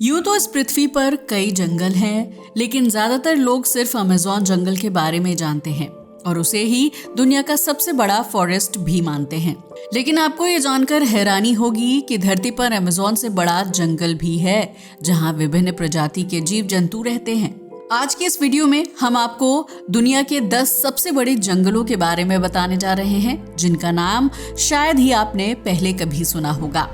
यूं तो इस पृथ्वी पर कई जंगल हैं, लेकिन ज्यादातर लोग सिर्फ अमेज़न जंगल के बारे में जानते हैं और उसे ही दुनिया का सबसे बड़ा फॉरेस्ट भी मानते हैं। लेकिन आपको ये जानकर हैरानी होगी कि धरती पर अमेज़न से बड़ा जंगल भी है, जहां विभिन्न प्रजाति के जीव जंतु रहते हैं। आज के इस वीडियो में हम आपको दुनिया के 10 सबसे बड़े जंगलों के बारे में बताने जा रहे हैं, जिनका नाम शायद ही आपने पहले कभी सुना होगा।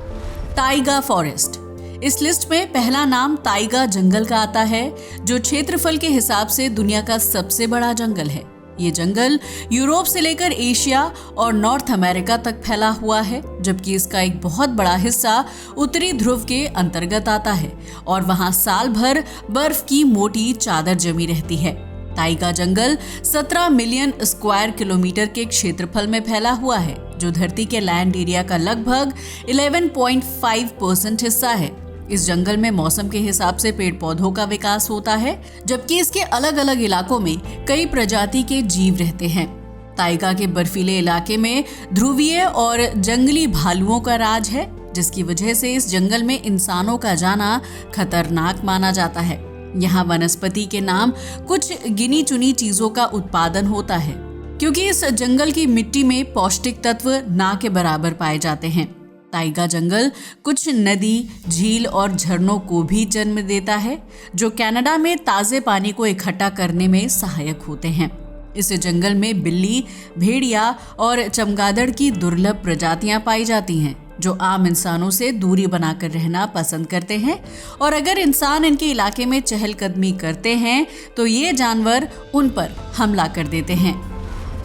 Tyga forest. इस लिस्ट में पहला नाम टाइगा जंगल का आता है, जो क्षेत्रफल के हिसाब से दुनिया का सबसे बड़ा जंगल है। ये जंगल यूरोप से लेकर एशिया और नॉर्थ अमेरिका तक फैला हुआ है, जबकि इसका एक बहुत बड़ा हिस्सा उत्तरी ध्रुव के अंतर्गत आता है और वहां साल भर बर्फ की मोटी चादर जमी रहती है। टाइगा जंगल 17 मिलियन स्क्वायर किलोमीटर के क्षेत्रफल में फैला हुआ है, जो धरती के लैंड एरिया का लगभग 11.5% हिस्सा है। इस जंगल में मौसम के हिसाब से पेड़ पौधों का विकास होता है, जबकि इसके अलग अलग इलाकों में कई प्रजाति के जीव रहते हैं। टाइगा के बर्फीले इलाके में ध्रुवीय और जंगली भालुओं का राज है, जिसकी वजह से इस जंगल में इंसानों का जाना खतरनाक माना जाता है। यहाँ वनस्पति के नाम कुछ गिनी चुनी चीजों का उत्पादन होता है, क्योंकि इस जंगल की मिट्टी में पौष्टिक तत्व ना के बराबर पाए जाते हैं। टाइगा जंगल कुछ नदी, झील और झरनों को भी जन्म देता है, जो कनाडा में ताजे पानी को इकट्ठा करने में सहायक होते हैं। इस जंगल में बिल्ली, भेड़िया और चमगादड़ की दुर्लभ प्रजातियां पाई जाती हैं, जो आम इंसानों से दूरी बनाकर रहना पसंद करते हैं, और अगर इंसान इनके इलाके में चहलकदमी करते हैं तो ये जानवर उन पर हमला कर देते हैं।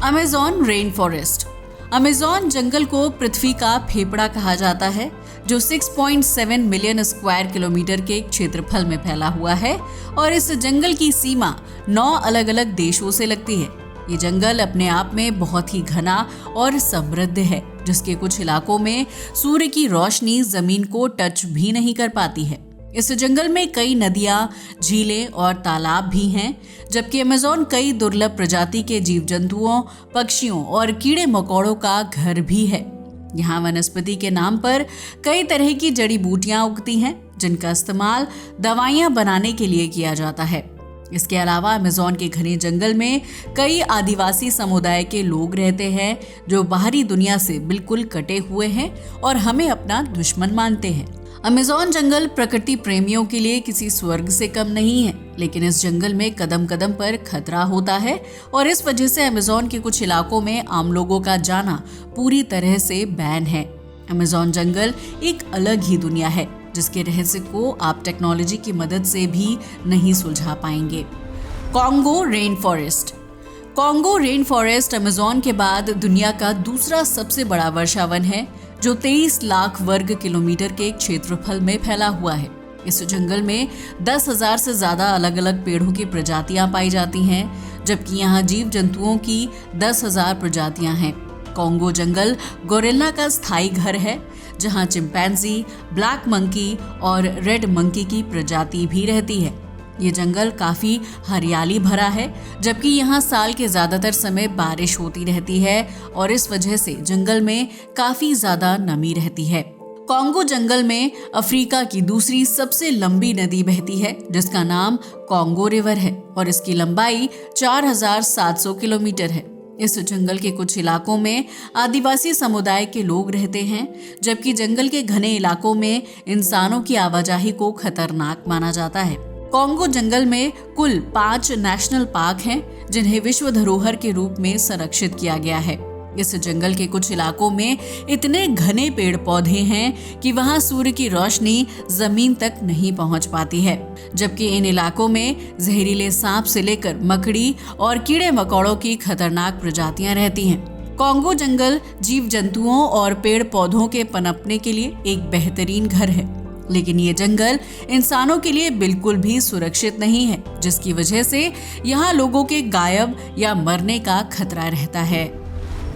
Amazon rain forest. अमेज़न जंगल को पृथ्वी का फेफड़ा कहा जाता है, जो 6.7 मिलियन स्क्वायर किलोमीटर के क्षेत्रफल में फैला हुआ है और इस जंगल की सीमा 9 अलग अलग देशों से लगती है। ये जंगल अपने आप में बहुत ही घना और समृद्ध है, जिसके कुछ इलाकों में सूर्य की रोशनी जमीन को टच भी नहीं कर पाती है। इस जंगल में कई नदियां, झीलें और तालाब भी हैं, जबकि अमेज़न कई दुर्लभ प्रजाति के जीव जंतुओं, पक्षियों और कीड़े मकोड़ों का घर भी है। यहाँ वनस्पति के नाम पर कई तरह की जड़ी बूटियां उगती हैं, जिनका इस्तेमाल दवाइयां बनाने के लिए किया जाता है। इसके अलावा अमेज़न के घने जंगल में कई आदिवासी समुदाय के लोग रहते हैं, जो बाहरी दुनिया से बिल्कुल कटे हुए हैं और हमें अपना दुश्मन मानते हैं। अमेज़न जंगल प्रकृति प्रेमियों के लिए किसी स्वर्ग से कम नहीं है, लेकिन इस जंगल में कदम कदम पर खतरा होता है और इस वजह से अमेज़न के कुछ इलाकों में आम लोगों का जाना पूरी तरह से बैन है। अमेज़न जंगल एक अलग ही दुनिया है, जिसके रहस्य को आप टेक्नोलॉजी की मदद से भी नहीं सुलझा पाएंगे। Congo rain forest. Congo rain forest Amazon के बाद दुनिया का दूसरा सबसे बड़ा वर्षावन है, जो 23 लाख वर्ग किलोमीटर के क्षेत्रफल में फैला हुआ है। इस जंगल में 10,000 से ज्यादा अलग अलग पेड़ों की प्रजातियां पाई जाती हैं, जबकि यहाँ जीव जंतुओं की 10,000 प्रजातियां हैं। कॉन्गो जंगल गोरिल्ला का स्थायी घर है, जहाँ चिंपैंजी, ब्लैक मंकी और रेड मंकी की प्रजाति भी रहती है। ये जंगल काफी हरियाली भरा है, जबकि यहाँ साल के ज्यादातर समय बारिश होती रहती है और इस वजह से जंगल में काफी ज्यादा नमी रहती है। कॉन्गो जंगल में अफ्रीका की दूसरी सबसे लंबी नदी बहती है, जिसका नाम कॉन्गो रिवर है और इसकी लंबाई 4,700 किलोमीटर है। इस जंगल के कुछ इलाकों में आदिवासी समुदाय के लोग रहते हैं, जबकि जंगल के घने इलाकों में इंसानों की आवाजाही को खतरनाक माना जाता है। कॉन्गो जंगल में कुल 5 नेशनल पार्क हैं, जिन्हें विश्व धरोहर के रूप में संरक्षित किया गया है। इस जंगल के कुछ इलाकों में इतने घने पेड़ पौधे हैं कि वहां सूर्य की रोशनी जमीन तक नहीं पहुंच पाती है, जबकि इन इलाकों में जहरीले सांप से लेकर मकड़ी और कीड़े मकोड़ों की खतरनाक प्रजातियां रहती हैं। कॉन्गो जंगल जीव जंतुओं और पेड़ पौधों के पनपने के लिए एक बेहतरीन घर है, लेकिन ये जंगल इंसानों के लिए बिल्कुल भी सुरक्षित नहीं है, जिसकी वजह से यहाँ लोगों के गायब या मरने का खतरा रहता है।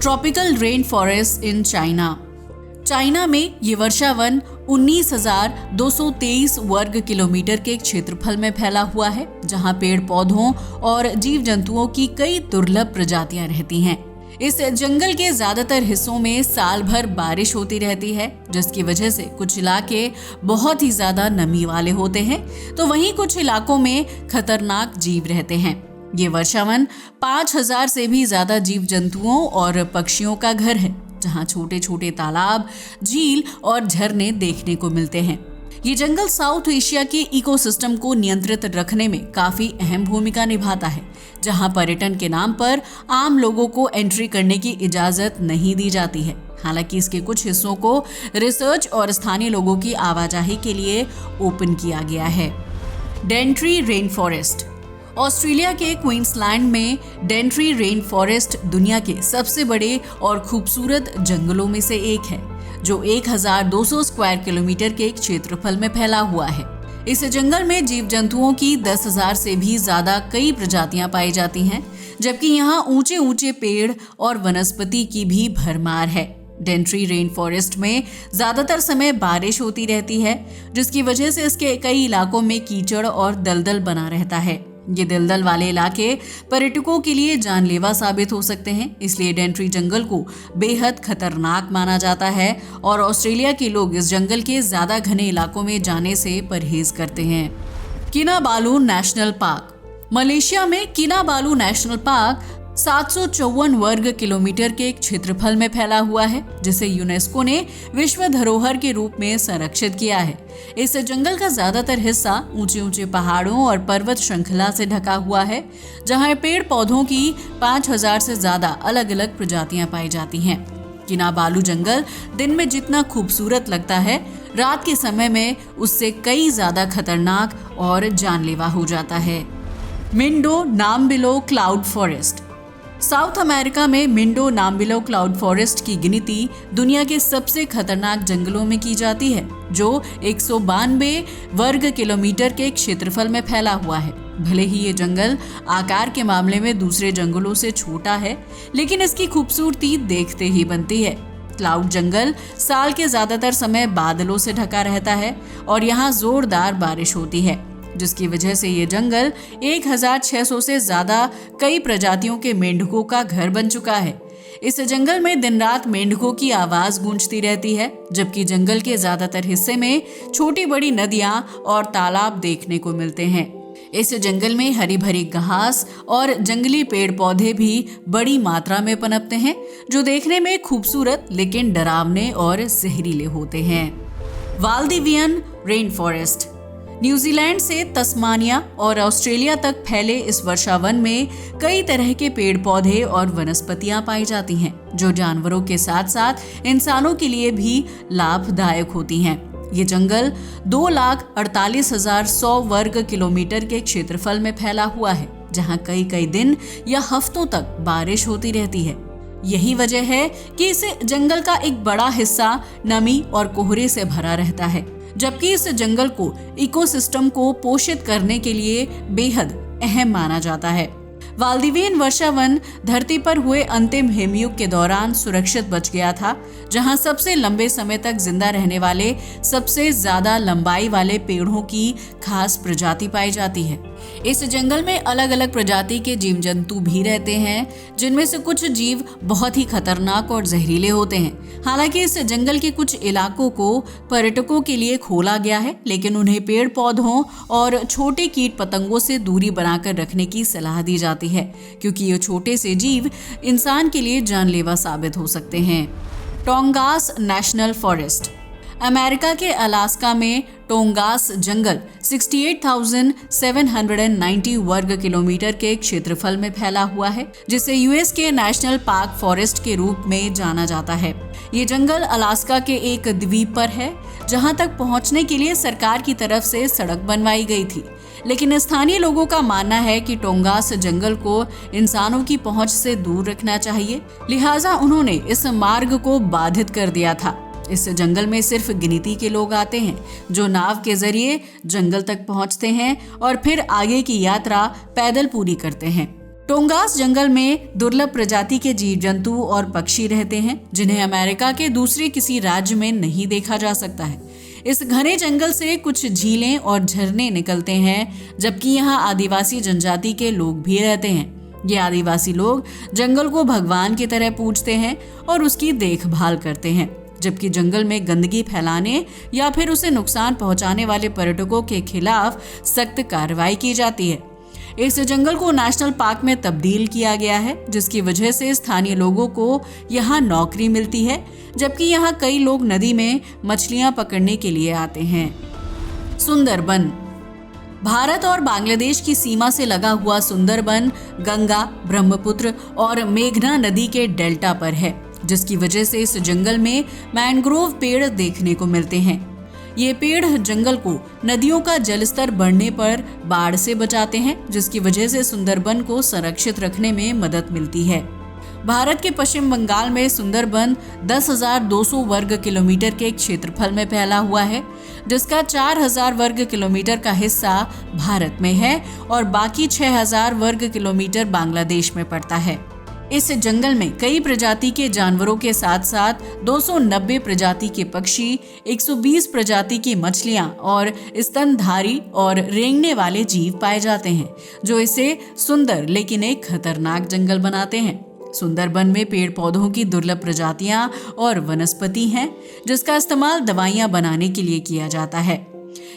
Tropical rain forest in China. China में ये वर्षावन 19,223 वर्ग किलोमीटर के क्षेत्रफल में फैला हुआ है, जहाँ पेड़ पौधों और जीव जंतुओं की कई दुर्लभ प्रजातियां रहती हैं। इस जंगल के ज्यादातर हिस्सों में साल भर बारिश होती रहती है, जिसकी वजह से कुछ इलाके बहुत ही ज्यादा नमी वाले होते हैं, तो वहीं कुछ इलाकों में खतरनाक जीव रहते हैं। ये वर्षावन 5000 से भी ज्यादा जीव जंतुओं और पक्षियों का घर है, जहाँ छोटे छोटे तालाब, झील और झरने देखने को मिलते हैं। ये जंगल साउथ एशिया के इकोसिस्टम को नियंत्रित रखने में काफी अहम भूमिका निभाता है, जहां पर्यटन के नाम पर आम लोगों को एंट्री करने की इजाजत नहीं दी जाती है। हालांकि इसके कुछ हिस्सों को रिसर्च और स्थानीय लोगों की आवाजाही के लिए ओपन किया गया है। Dentry rain forest. ऑस्ट्रेलिया के क्वींसलैंड में डेंट्री रेन फॉरेस्ट दुनिया के सबसे बड़े और खूबसूरत जंगलों में से एक है, जो 1200 स्क्वायर किलोमीटर के क्षेत्रफल में फैला हुआ है। इस जंगल में जीव जंतुओं की 10,000 से भी ज्यादा कई प्रजातियां पाई जाती हैं, जबकि यहाँ ऊंचे ऊंचे पेड़ और वनस्पति की भी भरमार है। डेंट्री रेन फॉरेस्ट में ज्यादातर समय बारिश होती रहती है, जिसकी वजह से इसके कई इलाकों में कीचड़ और दलदल बना रहता है। ये दलदल वाले इलाके पर्यटकों के लिए जानलेवा साबित हो सकते हैं, इसलिए डेंट्री जंगल को बेहद खतरनाक माना जाता है और ऑस्ट्रेलिया के लोग इस जंगल के ज्यादा घने इलाकों में जाने से परहेज करते हैं। किनाबालू नेशनल पार्क। मलेशिया में किनाबालू नेशनल पार्क 754 वर्ग किलोमीटर के क्षेत्रफल में फैला हुआ है, जिसे यूनेस्को ने विश्व धरोहर के रूप में संरक्षित किया है। इस जंगल का ज्यादातर हिस्सा ऊंचे ऊंचे पहाड़ों और पर्वत श्रृंखला से ढका हुआ है, जहां पेड़ पौधों की 5000 से ज्यादा अलग अलग प्रजातियां पाई जाती हैं। किनाबालू जंगल दिन में जितना खूबसूरत लगता है, रात के समय में उससे कई ज्यादा खतरनाक और जानलेवा हो जाता है। मिंडो नाम्बिलो क्लाउड फॉरेस्ट। साउथ अमेरिका में मिंडो नाम्बिलो क्लाउड फॉरेस्ट की गिनती दुनिया के सबसे खतरनाक जंगलों में की जाती है, जो 192 वर्ग किलोमीटर के क्षेत्रफल में फैला हुआ है। भले ही ये जंगल आकार के मामले में दूसरे जंगलों से छोटा है, लेकिन इसकी खूबसूरती देखते ही बनती है। क्लाउड जंगल साल के ज्यादातर समय बादलों से ढका रहता है और यहाँ जोरदार बारिश होती है, जिसकी वजह से ये जंगल 1600 से ज्यादा कई प्रजातियों के मेंढकों का घर बन चुका है। इस जंगल में दिन रात मेंढकों की आवाज गूंजती रहती है, जबकि जंगल के ज्यादातर हिस्से में छोटी बड़ी नदियां और तालाब देखने को मिलते हैं। इस जंगल में हरी भरी घास और जंगली पेड़ पौधे भी बड़ी मात्रा में पनपते हैं, जो देखने में खूबसूरत लेकिन डरावने और जहरीले होते हैं। वाल्दिवियन रेन फॉरेस्ट। न्यूजीलैंड से तस्मानिया और ऑस्ट्रेलिया तक फैले इस वर्षावन में कई तरह के पेड़ पौधे और वनस्पतियां पाई जाती हैं, जो जानवरों के साथ साथ इंसानों के लिए भी लाभदायक होती हैं। ये जंगल 2,48,100 वर्ग किलोमीटर के क्षेत्रफल में फैला हुआ है, जहां कई कई दिन या हफ्तों तक बारिश होती रहती है। यही वजह है कि इस जंगल का एक बड़ा हिस्सा नमी और कोहरे से भरा रहता है, जबकि इस जंगल को इकोसिस्टम को पोषित करने के लिए बेहद अहम माना जाता है। वाल्दिवियन वर्षावन धरती पर हुए अंतिम हिमयुग के दौरान सुरक्षित बच गया था, जहां सबसे लंबे समय तक जिंदा रहने वाले सबसे ज्यादा लंबाई वाले पेड़ों की खास प्रजाति पाई जाती है। इस जंगल में अलग अलग प्रजाति के जीव जंतु भी रहते हैं, जिनमें से कुछ जीव बहुत ही खतरनाक और जहरीले होते हैं। हालांकि इस जंगल के कुछ इलाकों को पर्यटकों के लिए खोला गया है, लेकिन उन्हें पेड़ पौधों और छोटे कीट पतंगों से दूरी बनाकर रखने की सलाह दी जाती है, क्योंकि ये छोटे से जीव इंसान के लिए जानलेवा साबित हो सकते हैं। टोंगास नेशनल फॉरेस्ट। अमेरिका के अलास्का में टोंगास जंगल 68,790 वर्ग किलोमीटर के क्षेत्रफल में फैला हुआ है, जिसे यूएस के नेशनल पार्क फॉरेस्ट के रूप में जाना जाता है। ये जंगल अलास्का के एक द्वीप पर है, जहां तक पहुंचने के लिए सरकार की तरफ से सड़क बनवाई गई थी, लेकिन स्थानीय लोगों का मानना है कि टोंगास जंगल को इंसानों की पहुंच से दूर रखना चाहिए, लिहाजा उन्होंने इस मार्ग को बाधित कर दिया था। इस जंगल में सिर्फ गिनती के लोग आते हैं, जो नाव के जरिए जंगल तक पहुंचते हैं और फिर आगे की यात्रा पैदल पूरी करते हैं। टोंगास जंगल में दुर्लभ प्रजाति के जीव जंतु और पक्षी रहते हैं, जिन्हें अमेरिका के दूसरे किसी राज्य में नहीं देखा जा सकता है। इस घने जंगल से कुछ झीलें और झरने निकलते हैं, जबकि यहाँ आदिवासी जनजाति के लोग भी रहते हैं। ये आदिवासी लोग जंगल को भगवान की तरह पूजते हैं और उसकी देखभाल करते हैं, जबकि जंगल में गंदगी फैलाने या फिर उसे नुकसान पहुंचाने वाले पर्यटकों के खिलाफ सख्त कार्रवाई की जाती है। इस जंगल को नेशनल पार्क में तब्दील किया गया है, जिसकी वजह से स्थानीय लोगों को यहाँ नौकरी मिलती है, जबकि यहाँ कई लोग नदी में मछलियाँ पकड़ने के लिए आते हैं। सुंदरबन। भारत और बांग्लादेश की सीमा से लगा हुआ सुंदरबन गंगा, ब्रह्मपुत्र और मेघना नदी के डेल्टा पर है, जिसकी वजह से इस जंगल में मैंग्रोव पेड़ देखने को मिलते हैं। ये पेड़ जंगल को नदियों का जलस्तर बढ़ने पर बाढ़ से बचाते हैं, जिसकी वजह से सुंदरबन को संरक्षित रखने में मदद मिलती है। भारत के पश्चिम बंगाल में सुंदरबन 10,200 वर्ग किलोमीटर के क्षेत्रफल में फैला हुआ है, जिसका 4,000 वर्ग किलोमीटर का हिस्सा भारत में है और बाकी 6,000 वर्ग किलोमीटर बांग्लादेश में पड़ता है। इस जंगल में कई प्रजाति के जानवरों के साथ साथ 290 प्रजाति के पक्षी, 120 प्रजाति की मछलियां और स्तनधारी और रेंगने वाले जीव पाए जाते हैं, जो इसे सुंदर लेकिन एक खतरनाक जंगल बनाते हैं। सुंदरबन में पेड़ पौधों की दुर्लभ प्रजातियां और वनस्पति हैं, जिसका इस्तेमाल दवाइयां बनाने के लिए किया जाता है।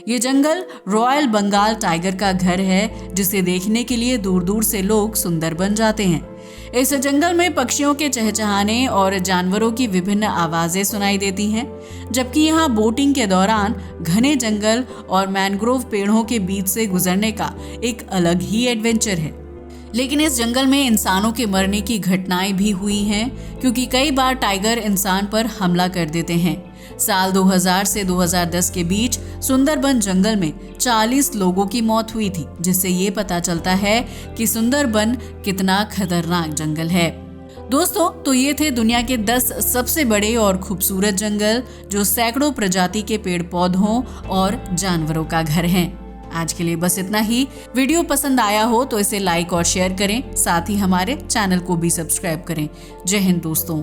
ये जंगल रॉयल बंगाल टाइगर का घर है, जिसे देखने के लिए दूर दूर से लोग सुंदरबन जाते हैं। इस जंगल में पक्षियों के चहचहाने और जानवरों की विभिन्न आवाजें सुनाई देती हैं, जबकि यहाँ बोटिंग के दौरान घने जंगल और मैंग्रोव पेड़ों के बीच से गुजरने का एक अलग ही एडवेंचर है। लेकिन इस जंगल में इंसानों के मरने की घटनाएं भी हुई हैं, क्योंकि कई बार टाइगर इंसान पर हमला कर देते हैं। साल 2000 से 2010 के बीच सुंदरबन जंगल में 40 लोगों की मौत हुई थी, जिससे ये पता चलता है कि सुंदरबन कितना खतरनाक जंगल है। दोस्तों, तो ये थे दुनिया के 10 सबसे बड़े और खूबसूरत जंगल, जो सैकड़ों प्रजाति के पेड़ पौधों और जानवरों का घर हैं। आज के लिए बस इतना ही। वीडियो पसंद आया हो तो इसे लाइक और शेयर करें, साथ ही हमारे चैनल को भी सब्सक्राइब करें। जय हिंद दोस्तों।